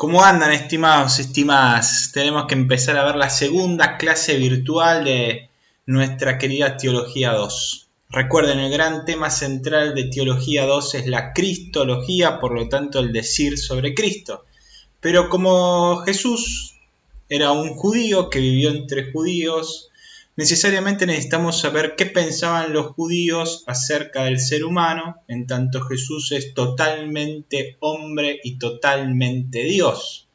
¿Cómo andan, estimados, estimadas? Tenemos que empezar a ver la segunda clase virtual de nuestra querida Teología 2. Recuerden, el gran tema central de Teología 2 es la cristología, por lo tanto el decir sobre Cristo. Pero como Jesús era un judío que vivió entre judíos, necesariamente necesitamos saber qué pensaban los judíos acerca del ser humano, en tanto Jesús es totalmente hombre y totalmente Dios.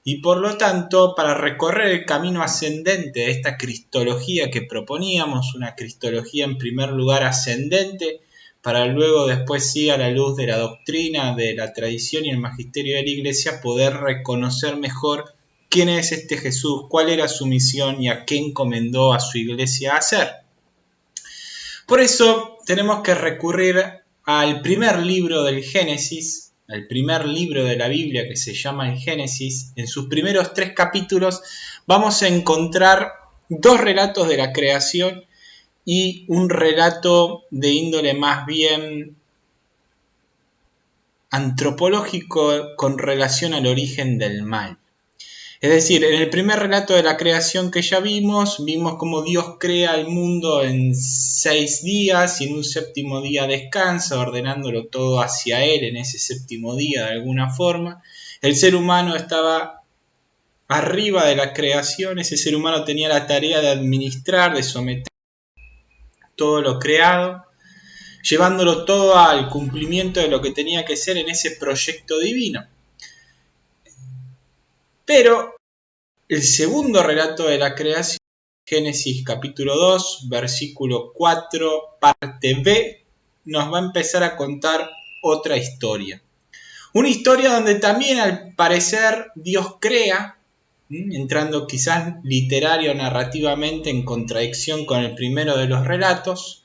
Y por lo tanto, para recorrer el camino ascendente de esta cristología que proponíamos, una cristología en primer lugar ascendente, para luego después sí a la luz de la doctrina, de la tradición y el magisterio de la Iglesia, poder reconocer mejor quién es este Jesús, cuál era su misión y a qué encomendó a su Iglesia hacer. Por eso tenemos que recurrir al primer libro del Génesis, el primer libro de la Biblia que se llama el Génesis. En sus primeros 3 capítulos vamos a encontrar 2 relatos de la creación y un relato de índole más bien antropológico con relación al origen del mal. Es decir, en el primer relato de la creación que ya vimos cómo Dios crea el mundo en 6 días y en un séptimo día descansa, ordenándolo todo hacia Él en ese séptimo día de alguna forma. El ser humano estaba arriba de la creación, ese ser humano tenía la tarea de administrar, de someter todo lo creado, llevándolo todo al cumplimiento de lo que tenía que ser en ese proyecto divino. Pero el segundo relato de la creación, Génesis capítulo 2, versículo 4, parte B, nos va a empezar a contar otra historia. Una historia donde también al parecer Dios crea, entrando quizás literario narrativamente en contradicción con el primero de los relatos,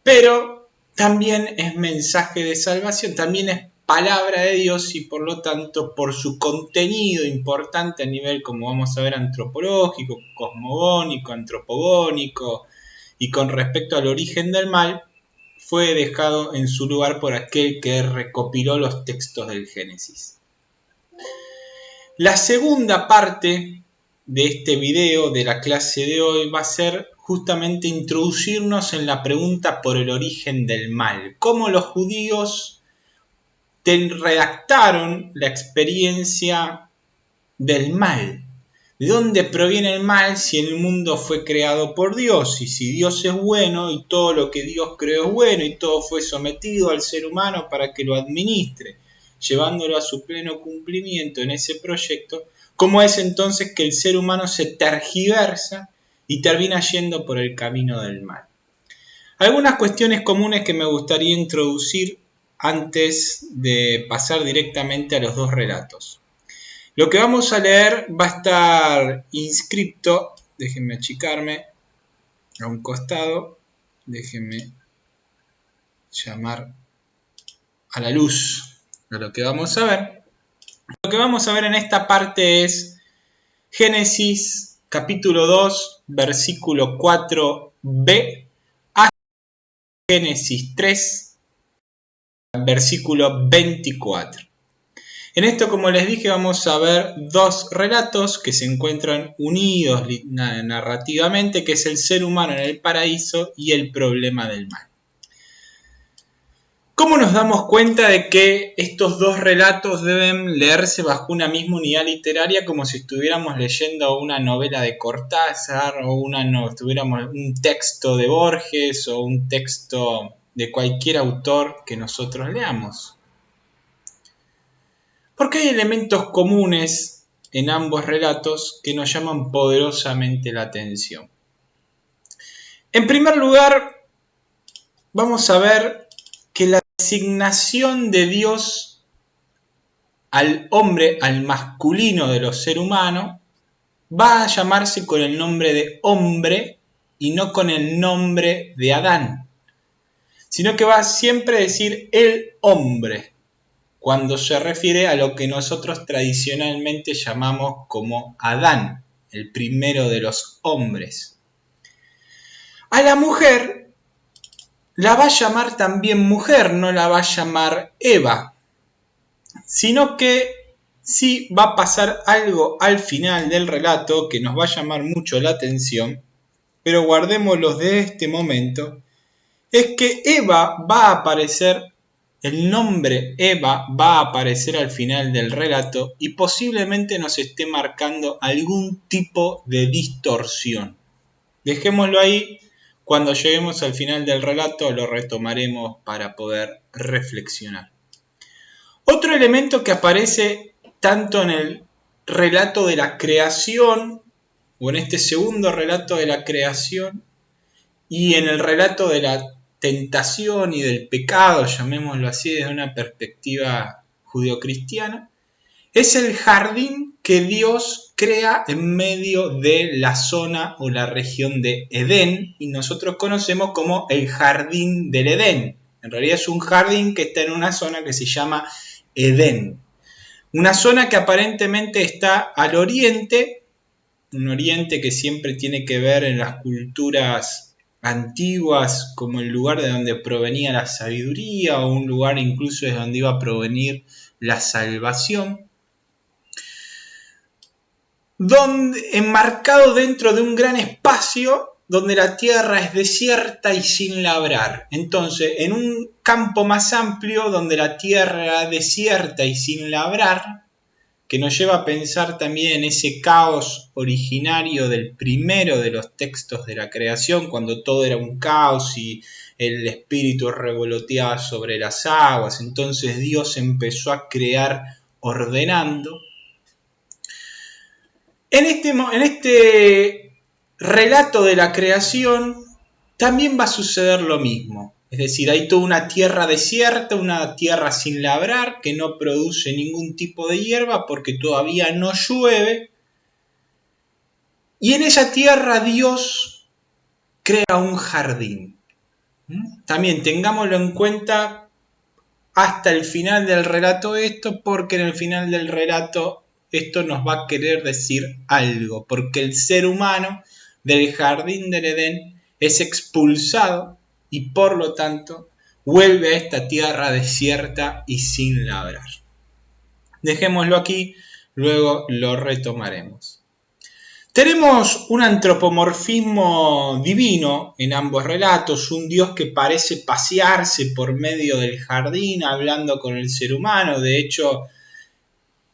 pero también es mensaje de salvación, también es palabra de Dios y por lo tanto por su contenido importante a nivel, como vamos a ver, antropológico, cosmogónico, antropogónico y con respecto al origen del mal, fue dejado en su lugar por aquel que recopiló los textos del Génesis. La segunda parte de este video, de la clase de hoy, va a ser justamente introducirnos en la pregunta por el origen del mal. Cómo los judíos redactaron la experiencia del mal. ¿De dónde proviene el mal si el mundo fue creado por Dios? Y si Dios es bueno y todo lo que Dios creó es bueno y todo fue sometido al ser humano para que lo administre, llevándolo a su pleno cumplimiento en ese proyecto, ¿cómo es entonces que el ser humano se tergiversa y termina yendo por el camino del mal? Algunas cuestiones comunes que me gustaría introducir antes de pasar directamente a los 2 relatos. Lo que vamos a leer va a estar inscripto, déjenme achicarme a un costado, déjenme llamar a la luz a lo que vamos a ver. Lo que vamos a ver en esta parte es Génesis capítulo 2, versículo 4b, hasta Génesis 3, versículo 24. En esto, como les dije, vamos a ver 2 relatos que se encuentran unidos narrativamente, que es el ser humano en el paraíso y el problema del mal. ¿Cómo nos damos cuenta de que estos 2 relatos deben leerse bajo una misma unidad literaria, como si estuviéramos leyendo una novela de Cortázar o tuviéramos un texto de Borges o un texto de cualquier autor que nosotros leamos? Porque hay elementos comunes en ambos relatos que nos llaman poderosamente la atención. En primer lugar, vamos a ver que la designación de Dios al hombre, al masculino de los seres humanos, va a llamarse con el nombre de hombre y no con el nombre de Adán, sino que va a siempre decir el hombre, cuando se refiere a lo que nosotros tradicionalmente llamamos como Adán, el primero de los hombres. A la mujer la va a llamar también mujer, no la va a llamar Eva, sino que sí va a pasar algo al final del relato que nos va a llamar mucho la atención, pero guardémoslo de este momento, es que Eva va a aparecer, el nombre Eva va a aparecer al final del relato y posiblemente nos esté marcando algún tipo de distorsión. Dejémoslo ahí, cuando lleguemos al final del relato lo retomaremos para poder reflexionar. Otro elemento que aparece tanto en el relato de la creación, o en este segundo relato de la creación, y en el relato de la tentación y del pecado, llamémoslo así desde una perspectiva judeocristiana, es el jardín que Dios crea en medio de la zona o la región de Edén, y nosotros conocemos como el jardín del Edén. En realidad es un jardín que está en una zona que se llama Edén. Una zona que aparentemente está al oriente, un oriente que siempre tiene que ver en las culturas antiguas como el lugar de donde provenía la sabiduría, o un lugar incluso de donde iba a provenir la salvación, donde, enmarcado dentro de un gran espacio donde la tierra es desierta y sin labrar. Entonces, en un campo más amplio donde la tierra era desierta y sin labrar, que nos lleva a pensar también en ese caos originario del primero de los textos de la creación, cuando todo era un caos y el espíritu revoloteaba sobre las aguas. Entonces Dios empezó a crear ordenando. En este relato de la creación también va a suceder lo mismo. Es decir, hay toda una tierra desierta, una tierra sin labrar, que no produce ningún tipo de hierba porque todavía no llueve. Y en esa tierra Dios crea un jardín. También tengámoslo en cuenta hasta el final del relato esto, porque en el final del relato esto nos va a querer decir algo, porque el ser humano del jardín del Edén es expulsado y por lo tanto vuelve a esta tierra desierta y sin labrar. Dejémoslo aquí, luego lo retomaremos. Tenemos un antropomorfismo divino en ambos relatos, un Dios que parece pasearse por medio del jardín hablando con el ser humano. De hecho,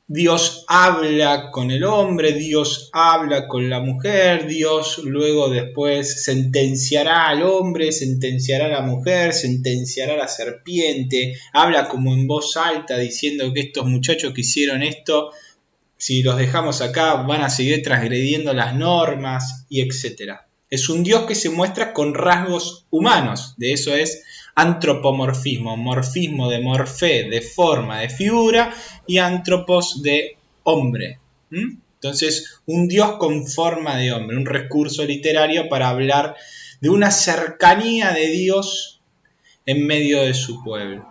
Dios habla con el hombre, Dios habla con la mujer, Dios luego después sentenciará al hombre, sentenciará a la mujer, sentenciará a la serpiente, habla como en voz alta diciendo que estos muchachos que hicieron esto, si los dejamos acá van a seguir transgrediendo las normas y etc. Es un Dios que se muestra con rasgos humanos, de eso es antropomorfismo, morfismo de morfé, de forma, de figura, y antropos de hombre. Entonces, un Dios con forma de hombre, un recurso literario para hablar de una cercanía de Dios en medio de su pueblo.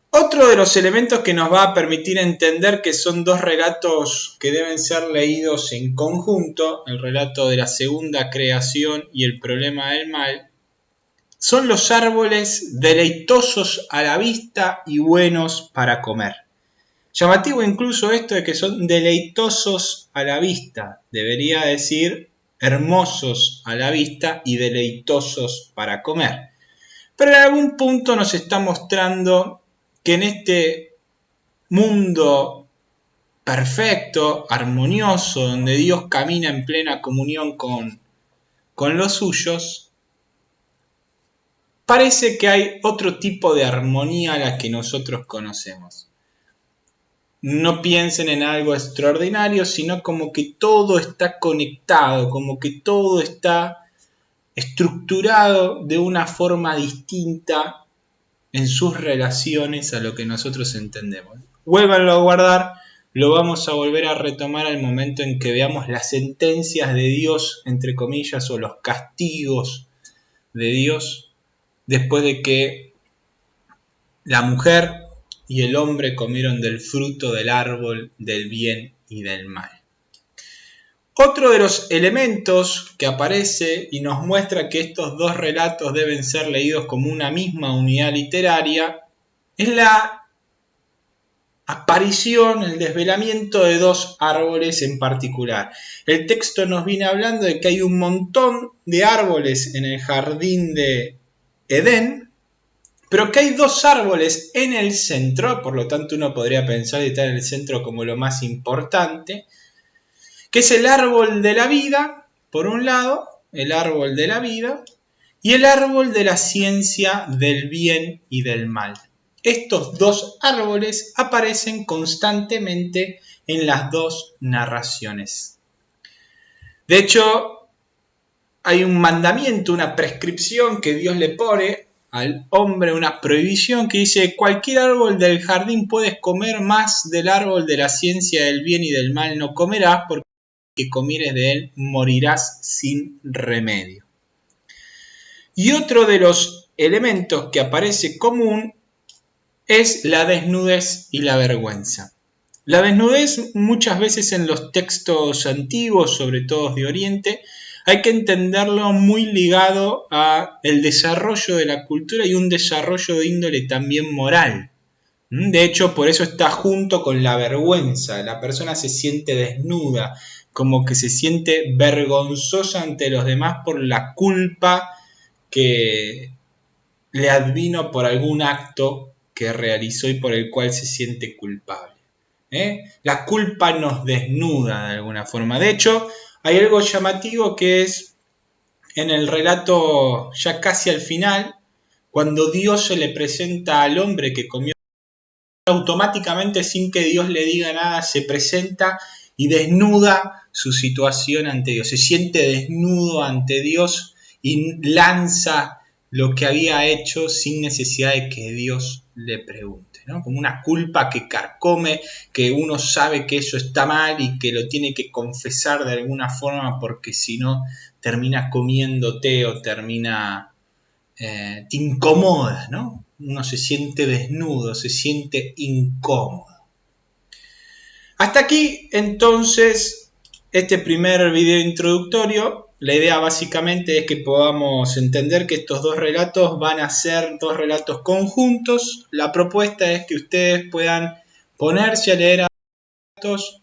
Otro de los elementos que nos va a permitir entender que son dos relatos que deben ser leídos en conjunto, el relato de la segunda creación y el problema del mal, son los árboles deleitosos a la vista y buenos para comer. Llamativo incluso esto de que son deleitosos a la vista, debería decir hermosos a la vista y deleitosos para comer. Pero en algún punto nos está mostrando que en este mundo perfecto, armonioso, donde Dios camina en plena comunión con los suyos, parece que hay otro tipo de armonía a la que nosotros conocemos. No piensen en algo extraordinario, sino como que todo está conectado, como que todo está estructurado de una forma distinta en sus relaciones a lo que nosotros entendemos. Vuélvanlo a guardar, lo vamos a volver a retomar al momento en que veamos las sentencias de Dios, entre comillas, o los castigos de Dios, después de que la mujer y el hombre comieron del fruto del árbol del bien y del mal. Otro de los elementos que aparece y nos muestra que estos dos relatos deben ser leídos como una misma unidad literaria es la aparición, el desvelamiento de dos árboles en particular. El texto nos viene hablando de que hay un montón de árboles en el jardín de Edén, pero que hay dos árboles en el centro, por lo tanto uno podría pensar y estar en el centro como lo más importante, que es el árbol de la vida, por un lado, el árbol de la vida, y el árbol de la ciencia del bien y del mal. Estos dos árboles aparecen constantemente en las dos narraciones. De hecho, hay un mandamiento, una prescripción que Dios le pone al hombre, una prohibición que dice: cualquier árbol del jardín puedes comer, más del árbol de la ciencia del bien y del mal no comerás, porque que comieres de él morirás sin remedio. Y otro de los elementos que aparece común es la desnudez y la vergüenza. La desnudez muchas veces en los textos antiguos, sobre todo de Oriente, hay que entenderlo muy ligado a el desarrollo de la cultura y un desarrollo de índole también moral. De hecho, por eso está junto con la vergüenza. La persona se siente desnuda, como que se siente vergonzosa ante los demás por la culpa que le advino por algún acto que realizó y por el cual se siente culpable. La culpa nos desnuda de alguna forma. De hecho, hay algo llamativo que es en el relato ya casi al final, cuando Dios se le presenta al hombre que comió, automáticamente, sin que Dios le diga nada, se presenta y desnuda su situación ante Dios. Se siente desnudo ante Dios y lanza lo que había hecho sin necesidad de que Dios le pregunte, ¿no? Como una culpa que carcome, que uno sabe que eso está mal y que lo tiene que confesar de alguna forma, porque si no termina comiéndote o termina te incomoda, ¿no? Uno se siente desnudo, se siente incómodo. Hasta aquí, entonces, este primer video introductorio. La idea básicamente es que podamos entender que estos dos relatos van a ser dos relatos conjuntos. La propuesta es que ustedes puedan ponerse a leer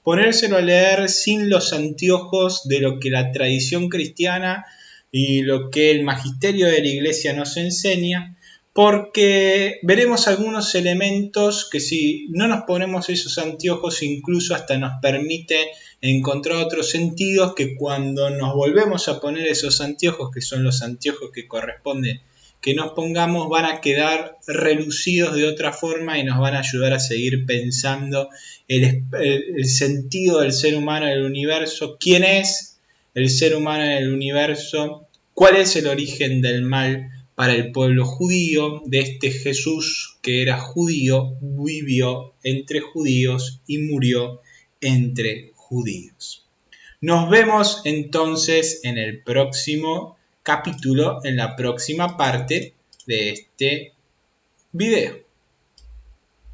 ponérselo a leer sin los anteojos de lo que la tradición cristiana y lo que el magisterio de la iglesia nos enseña, porque veremos algunos elementos que si no nos ponemos esos anteojos incluso hasta nos permite encontrar otros sentidos que cuando nos volvemos a poner esos anteojos, que son los anteojos que corresponden que nos pongamos, van a quedar relucidos de otra forma y nos van a ayudar a seguir pensando el sentido del ser humano en el universo, quién es el ser humano en el universo, cuál es el origen del mal para el pueblo judío, de este Jesús que era judío, vivió entre judíos y murió entre judíos. Nos vemos entonces en el próximo capítulo, en la próxima parte de este video.